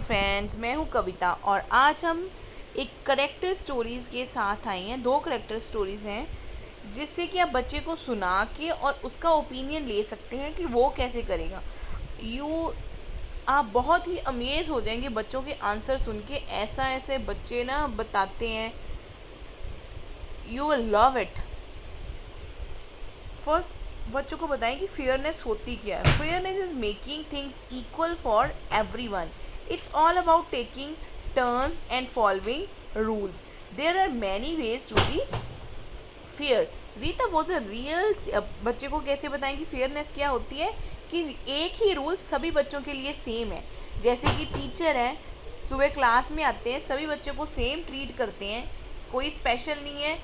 Friends, मैं हूं कविता और आज हम एक करेक्टर स्टोरीज़ के साथ आए हैं। दो करेक्टर स्टोरीज़ हैं जिससे कि आप बच्चे को सुना के और उसका ओपिनियन ले सकते हैं कि वो कैसे करेगा। आप बहुत ही अमेज हो जाएंगे बच्चों के आंसर सुन के। ऐसा ऐसे बच्चे ना बताते हैं, you will love it. First बच्चों को बताएं कि फेयरनेस होती क्या है। Fairness is making things equal for everyone. It's all about taking turns and following rules. There are many ways to be fair. Rita was a real. बच्चे को कैसे बताएं कि फेयरनेस क्या होती है, कि एक ही रूल सभी बच्चों के लिए सेम है। जैसे कि टीचर है, सुबह क्लास में आते हैं, सभी बच्चों को सेम ट्रीट करते हैं, कोई स्पेशल नहीं है,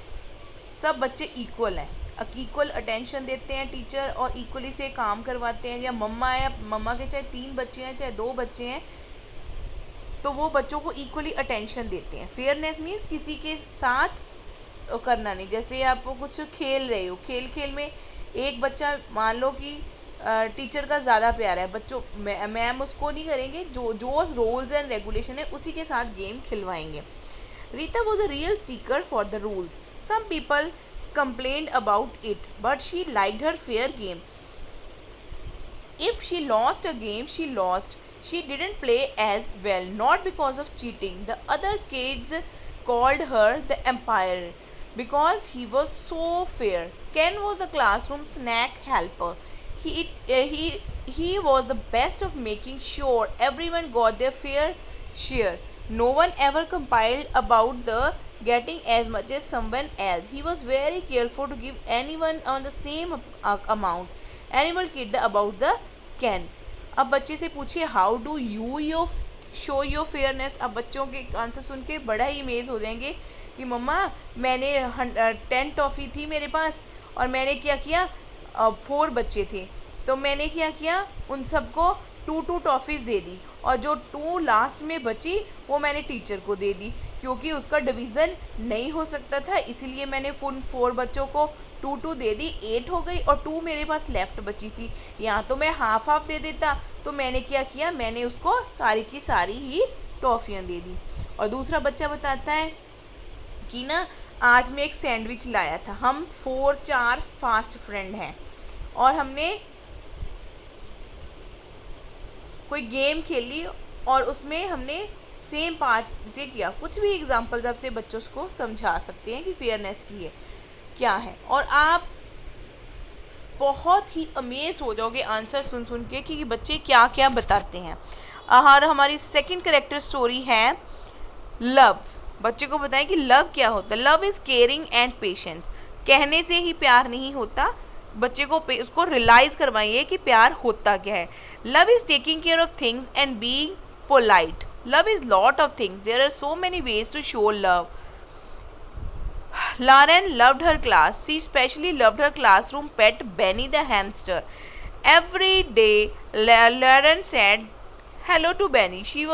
सब बच्चे इक्वल हैं। इक्वल अटेंशन देते हैं टीचर और इक्वली से काम करवाते हैं। या मम्मा है, मम्मा के चाहे 3 बच्चे हैं चाहे 2 बच्चे हैं, तो वो बच्चों को इक्वली अटेंशन देते हैं। फेयरनेस मीन्स किसी के साथ करना नहीं। जैसे आप कुछ खेल रहे हो, खेल खेल में एक बच्चा मान लो कि टीचर का ज़्यादा प्यार है, बच्चों मैम उसको नहीं करेंगे, जो जो रूल्स एंड रेगुलेशन है उसी के साथ गेम खिलवाएंगे। Rita was a real stickler for the rules. Some people complained about it, but she liked her fair game. If she lost a game, she lost. She didn't play as well, not because of cheating. The other kids called her the empire because he was so fair. Ken was the classroom snack helper. He was the best of making sure everyone got their fair share. No one ever complained about the getting as much as someone else. He was very careful to give anyone on the same amount. Animal kid about the Ken. अब बच्चे से पूछिए how do you show your fairness. अब बच्चों के answer सुन के बड़ा ही amaze हो जाएंगे कि मम्मा मैंने 10 टॉफ़ी थी मेरे पास और मैंने क्या किया, 4 बच्चे थे तो मैंने क्या किया, उन सबको 2 टॉफ़ीज़ दे दी और जो 2 लास्ट में बची वो मैंने टीचर को दे दी, क्योंकि उसका डिवीज़न नहीं हो सकता था, इसीलिए मैंने उन 4 बच्चों को 2 दे दी, 8 हो गई और 2 मेरे पास लेफ़्ट बची थी। यहाँ तो मैं हाफ दे देता, तो मैंने क्या किया, मैंने उसको सारी की सारी ही टॉफ़ियाँ दे दी। और दूसरा बच्चा बताता है कि ना आज मैं एक सैंडविच लाया था। हम 4 फास्ट फ्रेंड हैं और हमने कोई गेम खेली और उसमें हमने सेम पार्ट से किया। कुछ भी एग्जांपल्स आपसे बच्चों को समझा सकते हैं कि फेयरनेस की है क्या है, और आप बहुत ही अमेज हो जाओगे आंसर सुन सुन के कि बच्चे क्या क्या बताते हैं। और हमारी सेकंड करेक्टर स्टोरी है लव। बच्चे को बताएं कि लव क्या होता है। Love is caring and patience. कहने से ही प्यार नहीं होता, बच्चे को उसको रियलाइज़ करवाइए कि प्यार होता क्या है। Love is taking care of things and being polite. Love is lot of things. There are so many ways to show love. Lauren loved her class. She especially loved her classroom pet Benny the hamster. Every day, Lauren said hello to Benny. She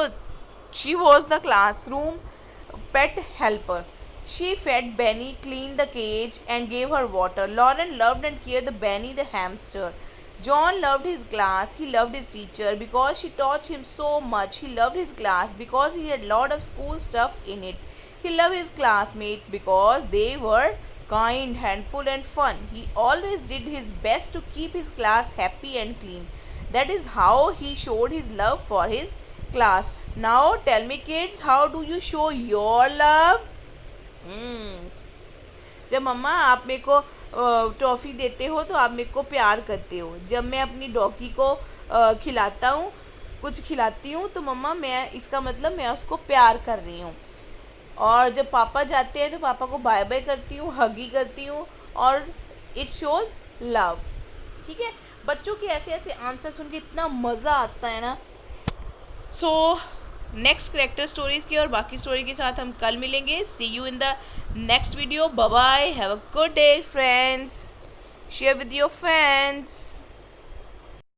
was the classroom pet helper. She fed Benny, cleaned the cage, and gave her water. Lauren loved and cared the Benny the hamster. John loved his class. He loved his teacher because she taught him so much. He loved his class because he had a lot of school stuff in it. He loved his classmates because they were kind, handful, and fun. He always did his best to keep his class happy and clean. That is how he showed his love for his class. Now tell me kids, how do you show your love? जब मम्मा आप मेरे को toffee देते हो तो आप मेरे को प्यार करते हो। जब मैं अपनी डॉगी को खिलाता हूँ, कुछ खिलाती हूँ, तो मम्मा मैं इसका मतलब मैं उसको प्यार कर रही हूँ। और जब पापा जाते हैं तो पापा को बाय बाय करती हूँ, हगी करती हूँ, और इट शोज़ लव। ठीक है, बच्चों के ऐसे ऐसे आंसर सुन के इतना मज़ा आता है ना। सो नेक्स्ट करेक्टर स्टोरीज़ की और बाकी स्टोरी के साथ हम कल मिलेंगे। See you in the next video. Bye bye, have a good day friends, share with your friends.